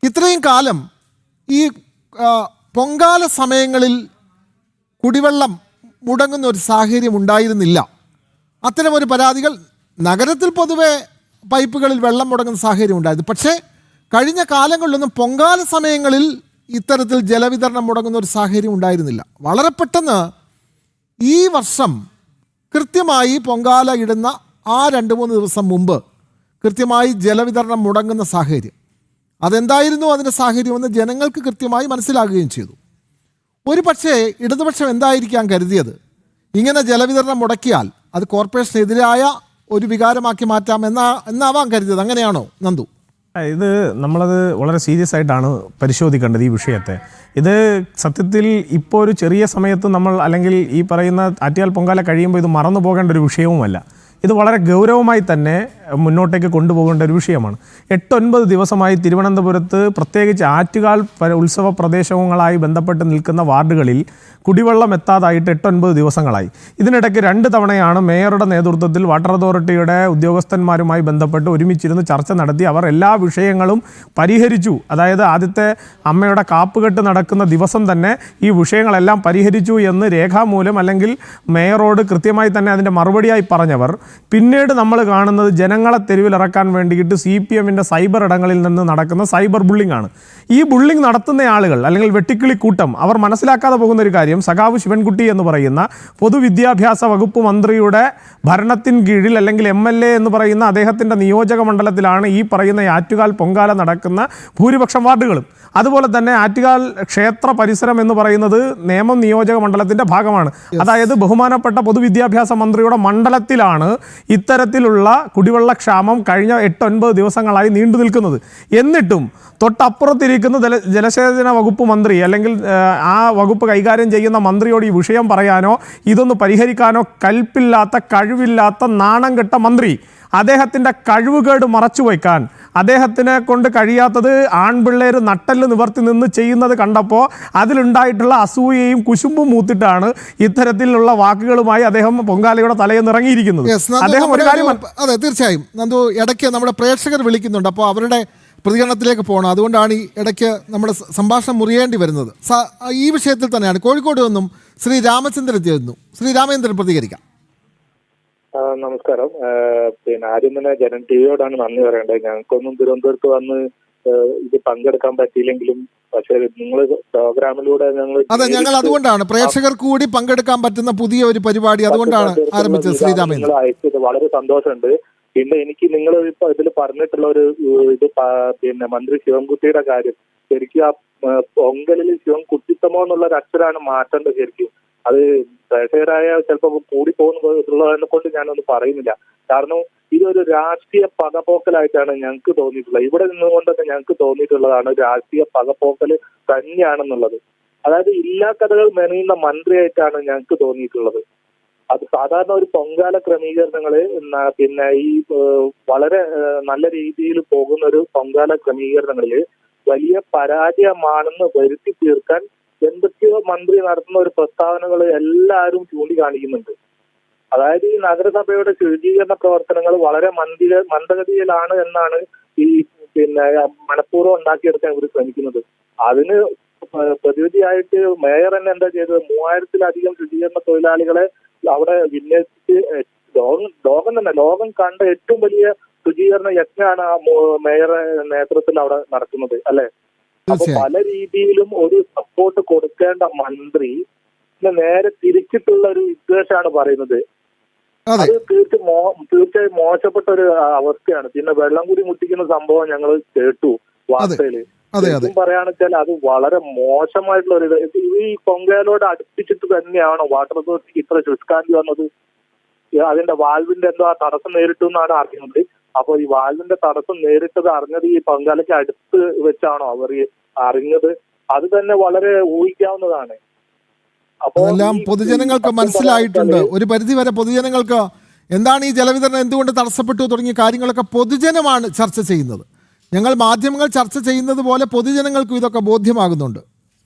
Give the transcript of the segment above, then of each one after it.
ഇത്രയും കാലം ഈ പൊങ്കാല സമയങ്ങളിൽ കുടിവെള്ളം മുടങ്ങുന്ന ഒരു സാഹചര്യം ഉണ്ടായിരുന്നില്ല. അത്തരമൊരു പരാതികൾ നഗരത്തിൽ പൊതുവെ പൈപ്പുകളിൽ വെള്ളം മുടങ്ങുന്ന സാഹചര്യം ഉണ്ടായിരുന്നു. പക്ഷേ കഴിഞ്ഞ കാലങ്ങളിലൊന്നും പൊങ്കാല സമയങ്ങളിൽ ഇത്തരത്തിൽ ജലവിതരണം മുടങ്ങുന്ന ഒരു സാഹചര്യം ഉണ്ടായിരുന്നില്ല. വളരെ പെട്ടെന്ന് ഈ വർഷം കൃത്യമായി പൊങ്കാല ഇടുന്ന ആ 2-3 ദിവസം മുമ്പ് കൃത്യമായി ജലവിതരണം മുടങ്ങുന്ന സാഹചര്യം. അതെന്തായിരുന്നു അതിൻ്റെ സാഹചര്യമെന്ന് ജനങ്ങൾക്ക് കൃത്യമായി മനസ്സിലാകുകയും ചെയ്തു. ഒരു പക്ഷേ ഇടതുപക്ഷം എന്തായിരിക്കാം കരുതിയത്, ഇങ്ങനെ ജലവിതരണം മുടക്കിയാൽ അത് കോർപ്പറേഷനെതിരായ ഒരു വികാരമാക്കി മാറ്റാം എന്നാവാൻ കരുതിയത്. അങ്ങനെയാണോ നന്ദു? ഇത് നമ്മളത് വളരെ സീരിയസ് ആയിട്ടാണ് പരിശോധിക്കേണ്ടത് ഈ വിഷയത്തെ. ഇത് സത്യത്തിൽ ഇപ്പോൾ ഒരു ചെറിയ സമയത്ത് നമ്മൾ അല്ലെങ്കിൽ ഈ പറയുന്ന ആറ്റുകാൽ പൊങ്കാല കഴിയുമ്പോൾ ഇത് മറന്നു പോകേണ്ട ഒരു വിഷയവുമല്ല. ഇത് വളരെ ഗൗരവമായി തന്നെ മുന്നോട്ടേക്ക് കൊണ്ടുപോകേണ്ട ഒരു വിഷയമാണ്. 8-9 ദിവസമായി തിരുവനന്തപുരത്ത് പ്രത്യേകിച്ച് ആറ്റുകാൽ ഉത്സവ പ്രദേശങ്ങളായി ബന്ധപ്പെട്ട് നിൽക്കുന്ന വാർഡുകളിൽ കുടിവെള്ളം എത്താതായിട്ട് 8-9 ദിവസങ്ങളായി. ഇതിനിടയ്ക്ക് 2 തവണയാണ് മേയറുടെ നേതൃത്വത്തിൽ വാട്ടർ അതോറിറ്റിയുടെ ഉദ്യോഗസ്ഥന്മാരുമായി ബന്ധപ്പെട്ട് ഒരുമിച്ചിരുന്ന് ചർച്ച നടത്തി. അവർ എല്ലാ വിഷയങ്ങളും പരിഹരിച്ചു. അതായത് ആദ്യത്തെ അമ്മയുടെ കാപ്പുകെട്ട് നടക്കുന്ന ദിവസം തന്നെ ഈ വിഷയങ്ങളെല്ലാം പരിഹരിച്ചു എന്ന് രേഖാമൂലം അല്ലെങ്കിൽ മേയറോട് കൃത്യമായി തന്നെ അതിൻ്റെ മറുപടിയായി പറഞ്ഞവർ പിന്നീട് നമ്മൾ കാണുന്നത് ജനങ്ങളെ തെരുവിലിറക്കാൻ വേണ്ടിയിട്ട് CPM-ൻ്റെ സൈബർ ഇടങ്ങളിൽ നിന്ന് നടക്കുന്ന സൈബർ ബുള്ളിംഗ് ആണ്. ഈ ബുള്ളിംഗ് നടത്തുന്ന ആളുകൾ അല്ലെങ്കിൽ വെട്ടിക്കിളി കൂട്ടം അവർ മനസ്സിലാക്കാതെ പോകുന്ന ഒരു കാര്യം, സഖാവ് ശിവൻകുട്ടി എന്ന് പറയുന്ന പൊതുവിദ്യാഭ്യാസ വകുപ്പ് മന്ത്രിയുടെ ഭരണത്തിന് കീഴിൽ അല്ലെങ്കിൽ MLA എന്ന് പറയുന്ന അദ്ദേഹത്തിൻ്റെ നിയോജക മണ്ഡലത്തിലാണ് ഈ പറയുന്ന ആറ്റുകാൽ പൊങ്കാല നടക്കുന്ന ഭൂരിപക്ഷം വാർഡുകളും. അതുപോലെ തന്നെ ആറ്റുകാൽ ക്ഷേത്ര പരിസരം എന്ന് പറയുന്നത് നേമം നിയോജക മണ്ഡലത്തിൻ്റെ ഭാഗമാണ്. അതായത് ബഹുമാനപ്പെട്ട പൊതുവിദ്യാഭ്യാസ മന്ത്രിയുടെ മണ്ഡലത്തിലാണ് ഇത്തരത്തിലുള്ള കുടിവെള്ളക്ഷാമം കഴിഞ്ഞ 8-9 ദിവസങ്ങളായി നീണ്ടു നിൽക്കുന്നത്. എന്നിട്ടും തൊട്ടപ്പുറത്തിരിക്കുന്ന ജലസേചന വകുപ്പ് മന്ത്രി അല്ലെങ്കിൽ ആ വകുപ്പ് കൈകാര്യം ചെയ്യുന്ന മന്ത്രിയോട് ഈ വിഷയം പറയാനോ ഇതൊന്ന് പരിഹരിക്കാനോ കൽപ്പില്ലാത്ത, കഴിവില്ലാത്ത, നാണം കെട്ട മന്ത്രി അദ്ദേഹത്തിൻ്റെ കഴിവുകേട് മറച്ചു വയ്ക്കാൻ അദ്ദേഹത്തിനെ കൊണ്ട് കഴിയാത്തത് ആൺപിള്ളേർ നട്ടല് നിവർത്തി നിന്ന് ചെയ്യുന്നത് കണ്ടപ്പോൾ അതിലുണ്ടായിട്ടുള്ള അസൂയയും കുശുമ്പും മൂത്തിട്ടാണ് ഇത്തരത്തിലുള്ള വാക്കുകളുമായി അദ്ദേഹം പൊങ്കാലയുടെ തലേന്ന് ഇറങ്ങിയിരിക്കുന്നത്. അദ്ദേഹം ഒരു കാര്യം അതെ, തീർച്ചയായും നന്ദു, ഇടയ്ക്ക് നമ്മുടെ പ്രേക്ഷകർ വിളിക്കുന്നുണ്ട്. അപ്പോൾ അവരുടെ പ്രതികരണത്തിലേക്ക് പോകണം. അതുകൊണ്ടാണ് ഈ ഇടയ്ക്ക് നമ്മുടെ സംഭാഷണം മുറിയേണ്ടി വരുന്നത്. ഈ വിഷയത്തിൽ തന്നെയാണ് കോഴിക്കോട് നിന്നും ശ്രീ രാമചന്ദ്രൻ എത്തിയിരുന്നു. ശ്രീ രാമചന്ദ്രൻ പ്രതികരിക്കാം. നമസ്കാരം. ആദ്യം തന്നെ ജനൻ ടിവിയോടാണ് നന്ദി പറയേണ്ടത്. ഞങ്ങൾക്കൊന്നും തിരുവനന്തപുരത്ത് വന്ന് ഇത് പങ്കെടുക്കാൻ പറ്റിയില്ലെങ്കിലും പക്ഷേ നിങ്ങൾ പ്രോഗ്രാമിലൂടെ ഞങ്ങൾ അതുകൊണ്ടാണ് പ്രേക്ഷകർ കൂടി പങ്കെടുക്കാൻ പറ്റുന്ന പുതിയ ഒരു പരിപാടി അതുകൊണ്ടാണ് ആരംഭിച്ചത്. ശ്രീരാമൻ അയച്ചത് വളരെ സന്തോഷമുണ്ട്. പിന്നെ എനിക്ക് നിങ്ങൾ ഇപ്പൊ ഇതിൽ പറഞ്ഞിട്ടുള്ള ഒരു ഇത് മന്ത്രി ശിവൻകുട്ടിയുടെ കാര്യം, ശരിക്കും ആ പൊങ്കലിൽ ശിവൻകുട്ടിത്തമോ എന്നുള്ള ഒരു അക്ഷരമാണ് മാറ്റേണ്ടത്. ശരിക്കും അത് പ്രേക്ഷകരായ ചിലപ്പോൾ കൂടി പോകുന്നതിനെ കൊണ്ട് ഞാനൊന്നും പറയുന്നില്ല. കാരണം ഇതൊരു രാഷ്ട്രീയ പകപോക്കലായിട്ടാണ് ഞങ്ങൾക്ക് തോന്നിയിട്ടുള്ളത്. ഇവിടെ നിന്നുകൊണ്ടൊക്കെ ഞങ്ങൾക്ക് തോന്നിയിട്ടുള്ളതാണ് രാഷ്ട്രീയ പകപോക്കൽ തന്നെയാണെന്നുള്ളത്. അതായത് ഇല്ലാ കഥകൾ മെനയുന്ന മന്ത്രിയായിട്ടാണ് ഞങ്ങൾക്ക് തോന്നിയിട്ടുള്ളത്. അത് സാധാരണ ഒരു പൊങ്കാല ക്രമീകരണങ്ങള് പിന്നെ ഈ വളരെ നല്ല രീതിയിൽ പോകുന്ന ഒരു പൊങ്കാല ക്രമീകരണങ്ങളില് വലിയ പരാജയമാണെന്ന് വരുത്തി തീർക്കാൻ എന്തൊക്കെയോ മന്ത്രി നടത്തുന്ന ഒരു പ്രസ്താവനകൾ എല്ലാവരും ചൂണ്ടിക്കാണിക്കുന്നുണ്ട്. അതായത് ഈ നഗരസഭയുടെ ശുചീകരണ പ്രവർത്തനങ്ങൾ വളരെ മന്ദഗതിയിലാണ് എന്നാണ് ഈ മനഃപൂർവ്വം ഉണ്ടാക്കിയെടുക്കാൻ ഇവർ ശ്രമിക്കുന്നത്. അതിന് പ്രതിവിധിയായിട്ട് മേയർ തന്നെ എന്താ ചെയ്തത്, 3000-ലധികം ശുചീകരണ തൊഴിലാളികളെ അവിടെ വിന്യസിച്ച് ലോകം കണ്ട ഏറ്റവും വലിയ ശുചീകരണ യജ്ഞമാണ് ആ മേയറുടെ നേതൃത്വത്തിൽ അവിടെ നടക്കുന്നത്, അല്ലെ? അപ്പൊ പല രീതിയിലും ഒരു സപ്പോർട്ട് കൊടുക്കേണ്ട മന്ത്രി നേരെ തിരിച്ചിട്ടുള്ള ഒരു വിദ്വേഷമാണ് പറയുന്നത്. അത് തീർച്ചയായും മോശപ്പെട്ട ഒരു അവസ്ഥയാണ്. പിന്നെ വെള്ളം കൂടി മുട്ടിക്കുന്ന സംഭവം ഞങ്ങൾ കേട്ടു വാർത്തയില്. പറയാന്ന് വെച്ചാൽ അത് വളരെ മോശമായിട്ടുള്ള ഒരു ഈ പൊങ്കലോട് അടുപ്പിച്ചിട്ട് തന്നെയാണോ വാട്ടർ അതോറിറ്റിക്ക് ഇത്ര ശുഷ്കാന്തി വന്നത്? അതിന്റെ വാൽവിന്റെ എന്തോ തടസ്സം നേരിട്ടു എന്നാണ് അറിയുന്നത്. അപ്പൊ ഈ വാൽവിന്റെ തടസ്സം നേരിട്ടത് അറിഞ്ഞത് ഈ പൊങ്കാലയ്ക്ക് അടുത്ത് വെച്ചാണോ അവർ അറിഞ്ഞത്? അത് തന്നെ വളരെ ഊഹിക്കാവുന്നതാണ്. അതെല്ലാം പൊതുജനങ്ങൾക്ക് മനസ്സിലായിട്ടുണ്ട്. ഒരു പരിധിവരെ പൊതുജനങ്ങൾക്ക് എന്താണ് ഈ ജലവിതരണം എന്തുകൊണ്ട് തടസ്സപ്പെട്ടു തുടങ്ങിയ കാര്യങ്ങളൊക്കെ പൊതുജനമാണ് ചർച്ച ചെയ്യുന്നത്. ഞങ്ങൾ മാധ്യമങ്ങൾ ചർച്ച ചെയ്യുന്നത് പോലെ പൊതുജനങ്ങൾക്കും ഇതൊക്കെ ബോധ്യമാകുന്നുണ്ട്.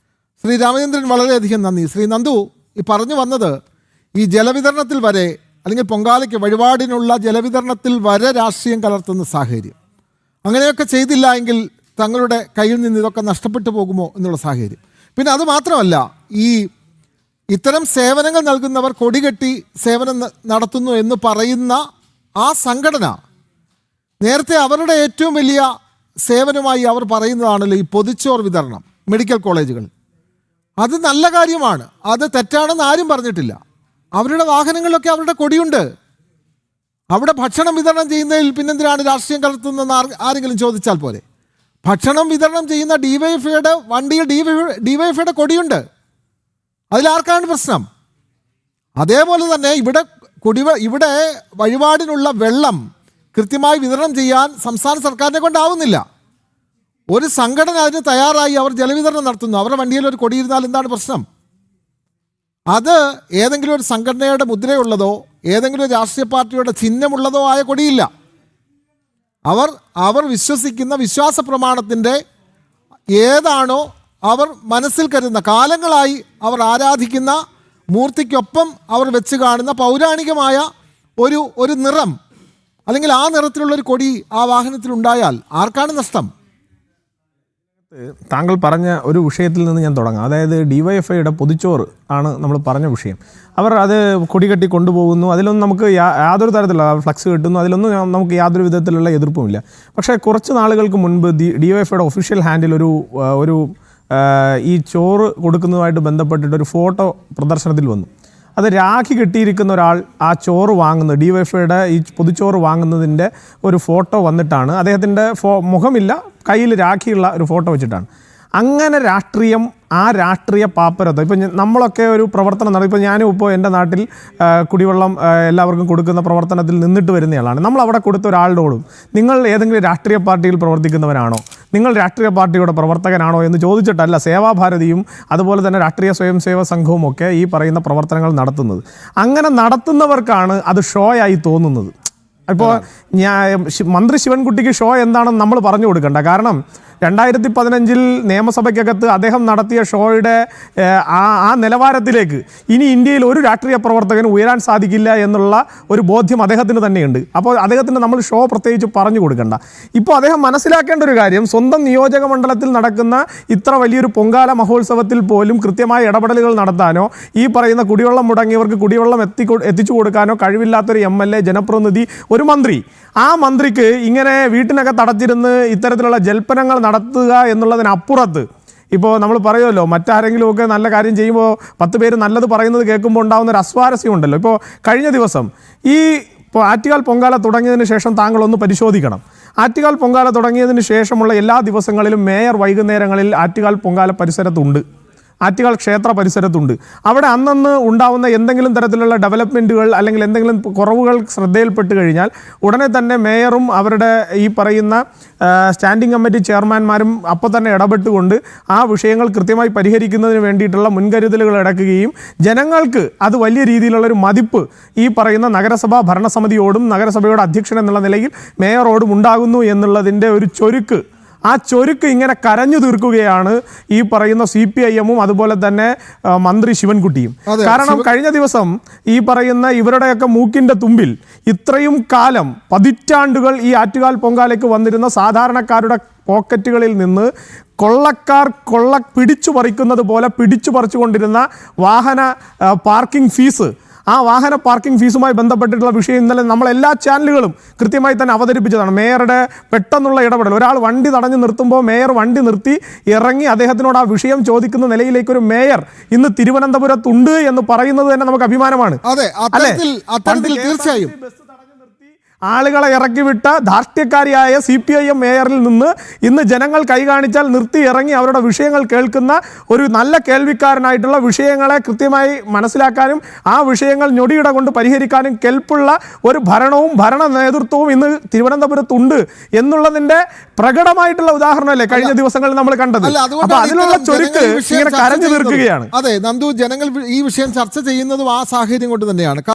ശ്രീ രാമചന്ദ്രൻ വളരെയധികം നന്ദി. ശ്രീ നന്ദു, ഈ പറഞ്ഞു വന്നത് ഈ ജലവിതരണത്തിൽ വരെ അല്ലെങ്കിൽ പൊങ്കാലയ്ക്ക് വഴിപാടിനുള്ള ജലവിതരണത്തിൽ വരെ രാഷ്ട്രീയം കലർത്തുന്ന സാഹചര്യം, അങ്ങനെയൊക്കെ ചെയ്തില്ല എങ്കിൽ തങ്ങളുടെ കയ്യിൽ നിന്ന് ഇതൊക്കെ നഷ്ടപ്പെട്ടു പോകുമോ എന്നുള്ള സാഹചര്യം. പിന്നെ അത് മാത്രമല്ല, ഈ ഇത്തരം സേവനങ്ങൾ നൽകുന്നവർ കൊടികെട്ടി സേവനം നടത്തുന്നു എന്ന് പറയുന്ന ആ സംഘടന നേരത്തെ അവരുടെ ഏറ്റവും വലിയ സേവനമായി അവർ പറയുന്നതാണല്ലോ ഈ പൊതിച്ചോർ വിതരണം മെഡിക്കൽ കോളേജുകൾ. അത് നല്ല കാര്യമാണ്, അത് തെറ്റാണെന്ന് ആരും പറഞ്ഞിട്ടില്ല. അവരുടെ വാഹനങ്ങളിലൊക്കെ അവരുടെ കൊടിയുണ്ട്. അവിടെ ഭക്ഷണം വിതരണം ചെയ്യുന്നതിൽ പിന്നെന്തിനാണ് രാഷ്ട്രീയം കലർത്തുന്നതെന്ന് ആരെങ്കിലും ചോദിച്ചാൽ പോരെ. ഭക്ഷണം വിതരണം ചെയ്യുന്ന ഡിവൈഎഫ്ഐയുടെ വണ്ടിയിൽ ഡിവൈഎഫ്ഐയുടെ കൊടിയുണ്ട്. അതിലാർക്കാണ് പ്രശ്നം? അതേപോലെ തന്നെ ഇവിടെ വഴിപാടിനുള്ള വെള്ളം കൃത്യമായി വിതരണം ചെയ്യാൻ സംസ്ഥാന സർക്കാരിനെ കൊണ്ടാവുന്നില്ല. ഒരു സംഘടന അതിന് തയ്യാറായി അവർ ജലവിതരണം നടത്തുന്നു. അവരുടെ വണ്ടിയിൽ ഒരു കൊടിയിരുന്നാൽ എന്താണ് പ്രശ്നം? അത് ഏതെങ്കിലും ഒരു സംഘടനയുടെ മുദ്രയുള്ളതോ ഏതെങ്കിലും ഒരു രാഷ്ട്രീയ പാർട്ടിയുടെ ചിഹ്നമുള്ളതോ ആയ കൊടിയില്ല. അവർ വിശ്വസിക്കുന്ന വിശ്വാസ പ്രമാണത്തിൻ്റെ ഏതാണോ അവർ മനസ്സിൽ കരുതുന്ന, കാലങ്ങളായി അവർ ആരാധിക്കുന്ന മൂർത്തിക്കൊപ്പം അവർ വെച്ച് കാണുന്ന പൗരാണികമായ ഒരു നിറം, അല്ലെങ്കിൽ ആ നിറത്തിലുള്ളൊരു കൊടി ആ വാഹനത്തിൽ ഉണ്ടായാൽ ആർക്കാണ് നഷ്ടം? താങ്കൾ പറഞ്ഞ ഒരു വിഷയത്തിൽ നിന്ന് ഞാൻ തുടങ്ങാം. അതായത് ഡിവൈഎഫ്ഐയുടെ പൊതിച്ചോറ് ആണ് നമ്മൾ പറഞ്ഞ വിഷയം. അവർ അത് കൊടികെട്ടി കൊണ്ടുപോകുന്നു, അതിലൊന്നും നമുക്ക് യാതൊരു തരത്തിലുള്ള ഫ്ലക്സ് കിട്ടുന്നു, അതിലൊന്നും നമുക്ക് യാതൊരു വിധത്തിലുള്ള എതിർപ്പുമില്ല. പക്ഷേ കുറച്ച് നാളുകൾക്ക് മുൻപ് ഡിവൈഎഫ്ഐയുടെ ഒഫീഷ്യൽ ഹാൻഡിൽ ഒരു ഈ ചോറ് കൊടുക്കുന്നതുമായിട്ട് ബന്ധപ്പെട്ടിട്ടൊരു ഫോട്ടോ പ്രദർശനത്തിൽ വന്നു. അത് രാഖി കെട്ടിയിരിക്കുന്ന ഒരാൾ ആ ചോറ് വാങ്ങുന്നത്, ഡിവൈഎഫ്ഐയുടെ ഈ പൊതിച്ചോറ് വാങ്ങുന്നതിൻ്റെ ഒരു ഫോട്ടോ വന്നിട്ടാണ്. അദ്ദേഹത്തിൻ്റെ മുഖമില്ല, കയ്യിൽ രാഖിയുള്ള ഒരു ഫോട്ടോ വെച്ചിട്ടാണ്. അങ്ങനെ രാഷ്ട്രീയം, ആ രാഷ്ട്രീയ പാപ്പരത്വം. ഇപ്പം നമ്മളൊക്കെ ഒരു പ്രവർത്തനം നടത്തും. ഇപ്പോൾ ഞാനും ഇപ്പോൾ എൻ്റെ നാട്ടിൽ കുടിവെള്ളം എല്ലാവർക്കും കൊടുക്കുന്ന പ്രവർത്തനത്തിൽ നിന്നിട്ട് വരുന്നയാളാണ്. നമ്മൾ അവിടെ കൊടുത്ത ഒരാളോടും നിങ്ങൾ ഏതെങ്കിലും രാഷ്ട്രീയ പാർട്ടിയിൽ പ്രവർത്തിക്കുന്നവരാണോ, നിങ്ങൾ രാഷ്ട്രീയ പാർട്ടിയുടെ പ്രവർത്തകനാണോ എന്ന് ചോദിച്ചിട്ടല്ല സേവാഭാരതിയും അതുപോലെ തന്നെ രാഷ്ട്രീയ സ്വയം സേവക സംഘവും ഒക്കെ ഈ പറയുന്ന പ്രവർത്തനങ്ങൾ നടത്തുന്നത്. അങ്ങനെ നടത്തുന്നവർക്കാണ് അത് ഷോ ആയി തോന്നുന്നത്. ഇപ്പോൾ മന്ത്രി ശിവൻകുട്ടിക്ക് ഷോ എന്താണെന്ന് നമ്മൾ പറഞ്ഞു കൊടുക്കണ്ട. കാരണം 2015 നിയമസഭയ്ക്കകത്ത് അദ്ദേഹം നടത്തിയ ഷോയുടെ ആ നിലവാരത്തിലേക്ക് ഇനി ഇന്ത്യയിൽ ഒരു രാഷ്ട്രീയ പ്രവർത്തകന് ഉയരാൻ സാധിക്കില്ല എന്നുള്ള ഒരു ബോധ്യം അദ്ദേഹത്തിന് തന്നെയുണ്ട്. അപ്പോൾ അദ്ദേഹത്തിന് നമ്മൾ ഷോ പ്രത്യേകിച്ച് പറഞ്ഞു കൊടുക്കണ്ട. ഇപ്പോൾ അദ്ദേഹം മനസ്സിലാക്കേണ്ട ഒരു കാര്യം, സ്വന്തം നിയോജക മണ്ഡലത്തിൽ നടക്കുന്ന ഇത്ര വലിയൊരു പൊങ്കാല മഹോത്സവത്തിൽ പോലും കൃത്യമായ ഇടപെടലുകൾ നടത്താനോ ഈ പറയുന്ന കുടിവെള്ളം മുടങ്ങിയവർക്ക് കുടിവെള്ളം എത്തിച്ചു കൊടുക്കാനോ കഴിവില്ലാത്തൊരു MLA, ജനപ്രതിനിധി, ഒരു മന്ത്രി, ആ മന്ത്രിക്ക് ഇങ്ങനെ വീട്ടിനകത്ത് അടച്ചിരുന്ന് ഇത്തരത്തിലുള്ള ജൽപ്പനങ്ങൾ നടത്തുക എന്നുള്ളതിനപ്പുറത്ത്, ഇപ്പോൾ നമ്മൾ പറയുമല്ലോ മറ്റാരെങ്കിലുമൊക്കെ നല്ല കാര്യം ചെയ്യുമ്പോൾ 10 പേര് നല്ലത് പറയുന്നത് കേൾക്കുമ്പോൾ ഉണ്ടാകുന്ന ഒരു അസ്വാരസ്യം ഉണ്ടല്ലോ. ഇപ്പോൾ കഴിഞ്ഞ ദിവസം ഇപ്പോൾ ആറ്റുകാൽ പൊങ്കാല തുടങ്ങിയതിന് ശേഷം താങ്കളൊന്ന് പരിശോധിക്കണം. ആറ്റുകാൽ പൊങ്കാല തുടങ്ങിയതിന് ശേഷമുള്ള എല്ലാ ദിവസങ്ങളിലും മേയർ വൈകുന്നേരങ്ങളിൽ ആറ്റുകാൽ പൊങ്കാല പരിസരത്തുണ്ട്, ആറ്റുകാൽ ക്ഷേത്ര പരിസരത്തുണ്ട്. അവിടെ അന്നന്ന് ഉണ്ടാവുന്ന എന്തെങ്കിലും തരത്തിലുള്ള ഡെവലപ്മെൻറ്റുകൾ അല്ലെങ്കിൽ എന്തെങ്കിലും കുറവുകൾ ശ്രദ്ധയിൽപ്പെട്ട് കഴിഞ്ഞാൽ ഉടനെ തന്നെ മേയറും അവരുടെ ഈ പറയുന്ന സ്റ്റാൻഡിംഗ് കമ്മിറ്റി ചെയർമാൻമാരും അപ്പോൾ തന്നെ ഇടപെട്ടുകൊണ്ട് ആ വിഷയങ്ങൾ കൃത്യമായി പരിഹരിക്കുന്നതിന് വേണ്ടിയിട്ടുള്ള മുൻകരുതലുകൾ എടുക്കുകയും ജനങ്ങൾക്ക് അത് വലിയ രീതിയിലുള്ളൊരു മതിപ്പ് ഈ പറയുന്ന നഗരസഭാ ഭരണസമിതിയോടും നഗരസഭയുടെ അധ്യക്ഷൻ എന്നുള്ള നിലയിൽ മേയറോടും ഉണ്ടാകുന്നു എന്നുള്ളതിൻ്റെ ഒരു ചൊരുക്ക്, ആ ചൊരുക്ക് ഇങ്ങനെ കരഞ്ഞു തീർക്കുകയാണ് ഈ പറയുന്ന CPIM-ഉം അതുപോലെ തന്നെ മന്ത്രി ശിവൻകുട്ടിയും. കാരണം കഴിഞ്ഞ ദിവസം ഈ പറയുന്ന ഇവരുടെയൊക്കെ മൂക്കിൻ്റെ തുമ്പിൽ ഇത്രയും കാലം പതിറ്റാണ്ടുകൾ ഈ ആറ്റുകാൽ പൊങ്കാലയ്ക്ക് വന്നിരുന്ന സാധാരണക്കാരുടെ പോക്കറ്റുകളിൽ നിന്ന് കൊള്ളക്കാർ പിടിച്ചു പറിക്കുന്നത് പോലെ പിടിച്ചു പറിച്ചുകൊണ്ടിരുന്ന വാഹന പാർക്കിംഗ് ഫീസ്, ആ വാഹന പാർക്കിംഗ് ഫീസുമായി ബന്ധപ്പെട്ടിട്ടുള്ള വിഷയം ഇന്നലെ നമ്മളെല്ലാ ചാനലുകളും കൃത്യമായി തന്നെ അവതരിപ്പിച്ചതാണ്. മേയറുടെ പെട്ടെന്നുള്ള ഇടപെടൽ, ഒരാൾ വണ്ടി തടഞ്ഞു നിർത്തുമ്പോൾ മേയർ വണ്ടി നിർത്തി ഇറങ്ങി അദ്ദേഹത്തിനോട് ആ വിഷയം ചോദിക്കുന്ന നിലയിലേക്ക് ഒരു മേയർ ഇന്ന് തിരുവനന്തപുരത്തുണ്ട് എന്ന് പറയുന്നത് തന്നെ നമുക്ക് അഭിമാനമാണ്. തീർച്ചയായും ആളുകളെ ഇറക്കിവിട്ട ധാർഷ്ട്യക്കാരിയായ CPIM മേയറിൽ നിന്ന് ഇന്ന് ജനങ്ങൾ കൈകാണിച്ചാൽ നിർത്തി ഇറങ്ങി അവരുടെ വിഷയങ്ങൾ കേൾക്കുന്ന ഒരു നല്ല കേൾവിക്കാരനായിട്ടുള്ള, വിഷയങ്ങളെ കൃത്യമായി മനസ്സിലാക്കാനും ആ വിഷയങ്ങൾ ഞൊടിയിട കൊണ്ട് പരിഹരിക്കാനും കെൽപ്പുള്ള ഒരു ഭരണവും ഭരണ നേതൃത്വവും ഇന്ന് തിരുവനന്തപുരത്തുണ്ട് എന്നുള്ളതിൻ്റെ പ്രകടമായിട്ടുള്ള ഉദാഹരണമല്ലേ കഴിഞ്ഞ ദിവസങ്ങളിൽ നമ്മൾ കണ്ടത്. അപ്പൊ അതിനുള്ള ചൊരുക്ക് ഇങ്ങനെ കരഞ്ഞു തീർക്കുകയാണ്. അതെ നന്ദു, ജനങ്ങൾ ഈ വിഷയം ചർച്ച ചെയ്യുന്നതും ആ സാഹചര്യം കൊണ്ട് തന്നെയാണ്.